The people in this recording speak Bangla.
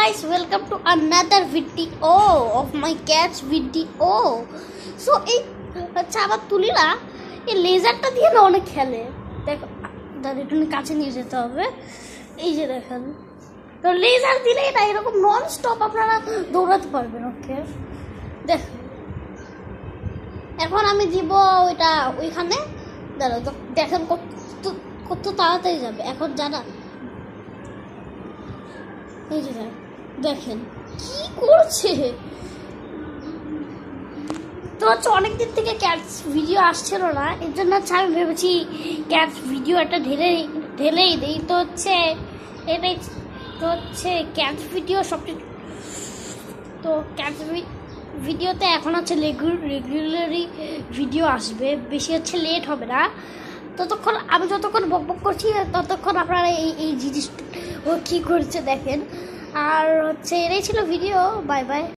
guys, welcome to another video of my cats video. So এই আচ্ছা আবার তুলিরা এই লেজারটা দিয়ে না অনেক খেলে। দেখো দাদা একটু কাছে নিয়ে যেতে হবে। এই যে দেখেন, তো লেজার দিলে না এরকম নন স্টপ আপনারা দৌড়াতে পারবেন। ওকে দেখো, এখন আমি দিব ওইটা ওইখানে। দাঁড়াও তো, দেখেন কত তাড়াতাড়ি যাবে এখন জানা। এই যে দেখেন কি করছে। তো হচ্ছে অনেকদিন থেকে ক্যাটস ভিডিও আসছিল না, এর জন্য হচ্ছে আমি ভেবেছি ক্যাটস ভিডিও একটা ঢেলেই দিই। তো হচ্ছে এটাই তো হচ্ছে ক্যাটস ভিডিও সবচেয়ে। তো ক্যাটস ভিডিওতে এখন হচ্ছে রেগুলারি ভিডিও আসবে, বেশি হচ্ছে লেট হবে না। ততক্ষণ আমি যতক্ষণ বকবক করছি ততক্ষণ আপনারা এই জিনিসটা ও কী করছে দেখেন। আর হচ্ছে এটাই ছিল ভিডিও। Bye bye.